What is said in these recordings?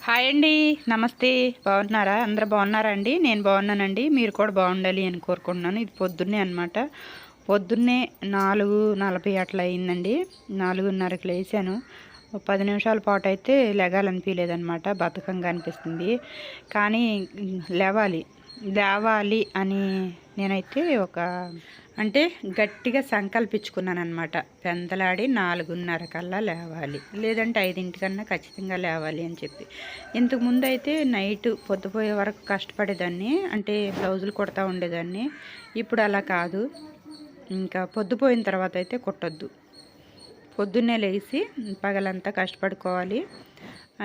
Hi అండి. నమస్తే. బాగున్నారా? అందరూ బాగున్నారా అండి? నేను బాగున్నానండి. మీరు కూడా బాగుండాలి అని కోరుకుంటున్నాను. ఇది పొద్దున్నే అనమాట. పొద్దున్నే 4:40 అట్లా అయిందండి. 4:30కి లేచాను. ఓ 10 నిమిషాల పాటు అయితే లెగాలనిపించలేదనమాట. బద్ధకంగా అనిపిస్తుంది. కానీ లేవాలి లేవాలి అని నేనైతే అంటే గట్టిగా సంకల్పించుకున్నాననమాట. పెందలాడి 4:30 కల్లా లేవాలి, లేదంటే 5 ఖచ్చితంగా లేవాలి అని చెప్పి. ఇంతకుముందు అయితే నైట్ పొద్దుపోయే వరకు కష్టపడేదాన్ని, అంటే బ్లౌజులు కుడతా ఉండేదాన్ని. ఇప్పుడు అలా కాదు. ఇంకా పొద్దుపోయిన తర్వాత అయితే కుట్టొద్దు, పొద్దున్నే లేచి పగలంతా కష్టపడుకోవాలి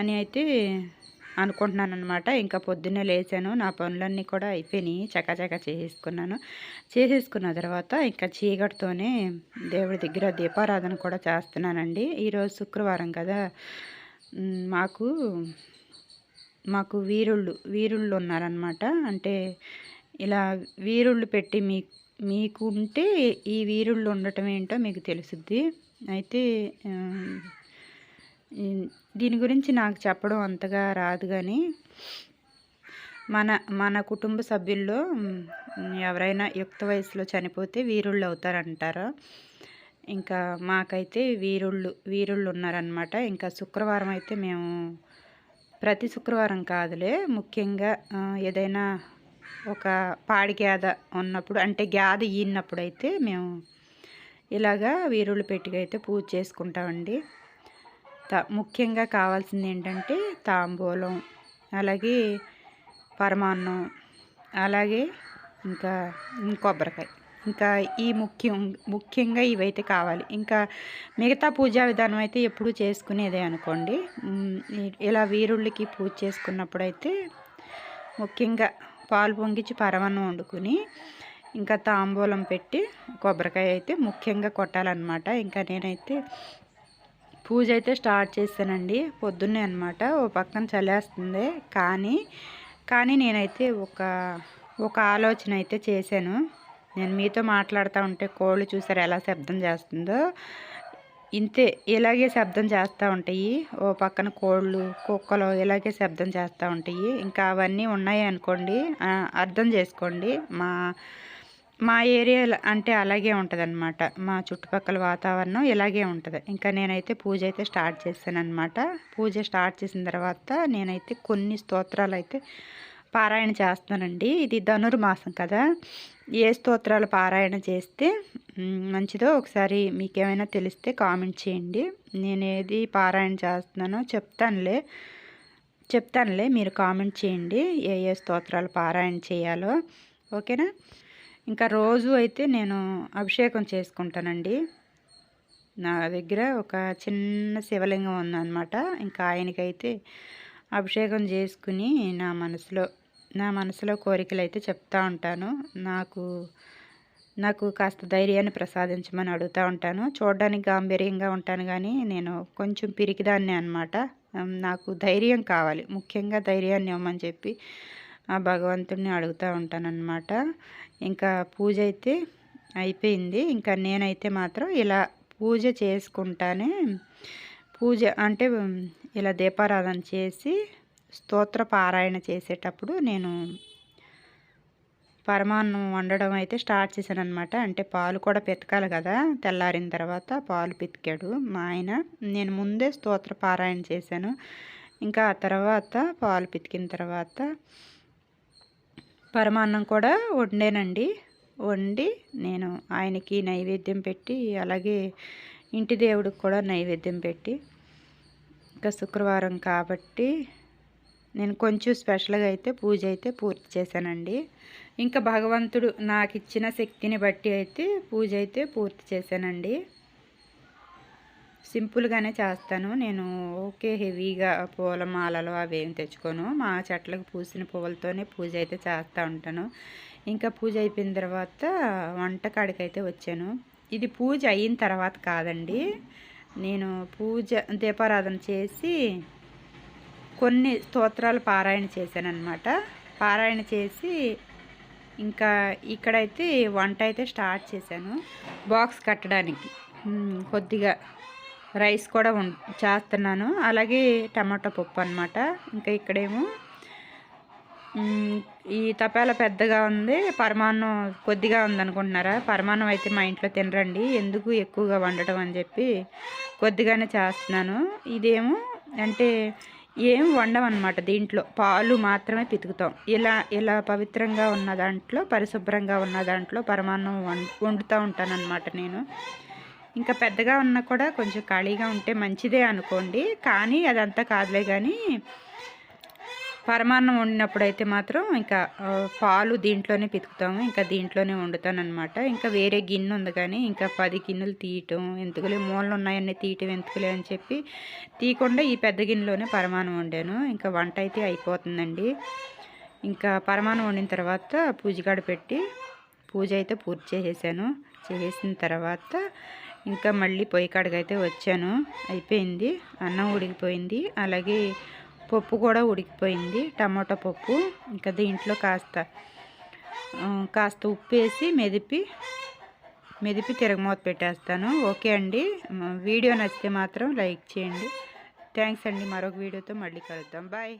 అని అయితే అనుకుంటున్నాను అనమాట. ఇంకా పొద్దున్నే లేచాను, నా పనులన్నీ కూడా అయిపోయినాయి, చకాచకా చేసేసుకున్న తర్వాత ఇంకా చీకటితోనే దేవుడి దగ్గర దీపారాధన కూడా చేస్తున్నానండి. ఈరోజు శుక్రవారం కదా. మాకు మాకు వీరుళ్ళు ఉన్నారనమాట. అంటే ఇలా వీరుళ్ళు పెట్టి మీకు ఉంటే ఈ వీరుళ్ళు ఉండటం ఏంటో మీకు తెలుసుద్ది. అయితే దీని గురించి నాకు చెప్పడం అంతగా రాదు, కానీ మన మన కుటుంబ సభ్యుల్లో ఎవరైనా యుక్త వయసులో చనిపోతే వీరుళ్ళు అవుతారంటారు. ఇంకా మాకైతే వీరుళ్ళు ఉన్నారనమాట. ఇంకా శుక్రవారం అయితే మేము ప్రతి శుక్రవారం కాదులే, ముఖ్యంగా ఏదైనా ఒక పాడి గేద ఉన్నప్పుడు, అంటే గేద ఈనప్పుడు అయితే మేము ఇలాగా వీరుళ్ళు పెట్టిగా అయితే పూజ చేసుకుంటామండి. ముఖ్యంగా కావాల్సింది ఏంటంటే తాంబూలం, అలాగే పరమాన్నం, అలాగే ఇంకా కొబ్బరికాయ. ఇంకా ఈ ముఖ్యంగా ఇవైతే కావాలి. ఇంకా మిగతా పూజా విధానం అయితే ఎప్పుడు చేసుకునేదే అనుకోండి. ఇలా వీరుళ్ళకి పూజ చేసుకున్నప్పుడైతే ముఖ్యంగా పాలు పొంగించి పరమాన్నం వండుకుని ఇంకా తాంబూలం పెట్టి కొబ్బరికాయ అయితే ముఖ్యంగా కొట్టాలన్నమాట. ఇంకా నేనైతే పూజ అయితే స్టార్ట్ చేశానండి పొద్దున్నే అనమాట. ఓ పక్కన చలేస్తుంది, కానీ నేనైతే ఒక ఆలోచన అయితే చేశాను. నేను మీతో మాట్లాడుతూ ఉంటే కోళ్ళు చూసారు ఎలా శబ్దం చేస్తుందో, ఇంతే ఇలాగే శబ్దం చేస్తూ ఉంటాయి. ఓ పక్కన కోళ్ళు, కుక్కలు ఇలాగే శబ్దం చేస్తూ ఉంటాయి. ఇంకా అవన్నీ ఉన్నాయి అనుకోండి, అర్థం చేసుకోండి. మా ఏరియా అంటే అలాగే ఉంటుందన్నమాట. మా చుట్టుపక్కల వాతావరణం ఇలాగే ఉంటుంది. ఇంకా నేనైతే పూజ అయితే స్టార్ట్ చేశాను అనమాట. పూజ స్టార్ట్ చేసిన తర్వాత నేనైతే కొన్ని స్తోత్రాలు అయితే పారాయణ చేస్తానండి. ఇది ధనుర్మాసం కదా, ఏ స్తోత్రాలు పారాయణ చేస్తే మంచిదో ఒకసారి మీకేమైనా తెలిస్తే కామెంట్ చేయండి. నేను ఏది పారాయణ చేస్తున్నానో చెప్తానులే, మీరు కామెంట్ చేయండి ఏ స్తోత్రాలు పారాయణ చేయాలో. ఓకేనా? ఇంకా రోజు అయితే నేను అభిషేకం చేసుకుంటానండి. నా దగ్గర ఒక చిన్న శివలింగం ఉందన్నమాట. ఇంకా ఆయనకైతే అభిషేకం చేసుకుని నా మనసులో కోరికలు అయితే చెప్తా ఉంటాను. నాకు కాస్త ధైర్యాన్ని ప్రసాదించమని అడుగుతూ ఉంటాను. చూడడానికి గాంభీర్యంగా ఉంటాను, కానీ నేను కొంచెం పిరికిదాన్ని అనమాట. నాకు ధైర్యం కావాలి, ముఖ్యంగా ధైర్యాన్ని ఇవ్వమని చెప్పి ఆ భగవంతుడిని అడుగుతూ ఉంటానన్నమాట. ఇంకా పూజ అయితే అయిపోయింది. ఇంకా నేనైతే మాత్రం ఇలా పూజ చేసుకుంటానే, పూజ అంటే ఇలా దీపారాధన చేసి స్తోత్ర పారాయణ చేసేటప్పుడు నేను పరమాన్నం వండడం అయితే స్టార్ట్ చేశాను అనమాట. అంటే పాలు కూడా పితకాలి కదా, తెల్లారిన తర్వాత పాలు పితికాడు మా ఆయన. నేను ముందే స్తోత్ర పారాయణ చేశాను. ఇంకా ఆ తర్వాత పాలు పితికిన తర్వాత పరమాన్నం కూడా వండి నేను ఆయనకి నైవేద్యం పెట్టి, అలాగే ఇంటి దేవుడికి కూడా నైవేద్యం పెట్టి, ఇంకా శుక్రవారం కాబట్టి నేను కొంచెం స్పెషల్గా అయితే పూజ అయితే పూర్తి చేశానండి. ఇంకా భగవంతుడు నాకు ఇచ్చిన శక్తిని బట్టి అయితే పూజ అయితే పూర్తి చేశానండి. సింపుల్గానే చేస్తాను నేను. ఓకే, హెవీగా పూలమాలలు అవేమి తెచ్చుకోను. మా చెట్లకు పూసిన పువ్వులతోనే పూజ అయితే చేస్తూ ఉంటాను. ఇంకా పూజ అయిపోయిన తర్వాత వంటకాడికి అయితే వచ్చాను. ఇది పూజ అయిన తర్వాత కాదండి, నేను దీపారాధన చేసి కొన్ని స్తోత్రాలు పారాయణ చేశాను అనమాట. పారాయణ చేసి ఇంకా ఇక్కడైతే వంట అయితే స్టార్ట్ చేశాను. బాక్స్ కట్టడానికి కొద్దిగా రైస్ కూడా చేస్తున్నాను. అలాగే టమాటా పప్పు అనమాట. ఇంకా ఇక్కడేమో ఈ తపాల పెద్దగా ఉంది, పరమాన్నం కొద్దిగా ఉందనుకుంటున్నారా? పరమాన్నం అయితే మా ఇంట్లో తినరండి, ఎందుకు ఎక్కువగా వండటం అని చెప్పి కొద్దిగానే చేస్తున్నాను. ఇదేమో అంటే ఏం వండమన్నమాట, దీంట్లో పాలు మాత్రమే పితుకుతాం. ఇలా పవిత్రంగా ఉన్న దాంట్లో, పరిశుభ్రంగా ఉన్న దాంట్లో పరమాన్నం వండుతూ ఉంటానన్నమాట నేను. ఇంకా పెద్దగా ఉన్నా కూడా కొంచెం ఖాళీగా ఉంటే మంచిదే అనుకోండి, కానీ అదంతా కాదులే. కానీ పరమాన్నం వండినప్పుడు అయితే మాత్రం ఇంకా పాలు దీంట్లోనే పితుకుతాము, ఇంకా దీంట్లోనే వండుతానమాట. ఇంకా వేరే గిన్నె ఉంది, కానీ ఇంకా 10 గిన్నెలు తీయటం ఎందుకులే, మూలలు ఉన్నాయన్నీ తీయటం ఎందుకులే అని చెప్పి తీయకుండా ఈ పెద్ద గిన్నెలోనే పరమాన్నం వండాను. ఇంకా వంట అయితే అయిపోతుందండి. ఇంకా పరమాన్నం వండిన తర్వాత పూజగాడ పెట్టి పూజ అయితే పూర్తి చేసేసాను. చేసిన తర్వాత ఇంకా మళ్ళీ పొయ్యి కాడికైతే వచ్చాను. అయిపోయింది, అన్నం ఉడికిపోయింది, అలాగే పప్పు కూడా ఉడికిపోయింది, టమాటా పప్పు. ఇంకా దీంట్లో కాస్త ఉప్పు వేసి మెదిపి తిరగమూత పెట్టేస్తాను. ఓకే అండి, వీడియో నచ్చితే మాత్రం లైక్ చేయండి. థ్యాంక్స్ అండి. మరొక వీడియోతో మళ్ళీ కలుద్దాం. బాయ్.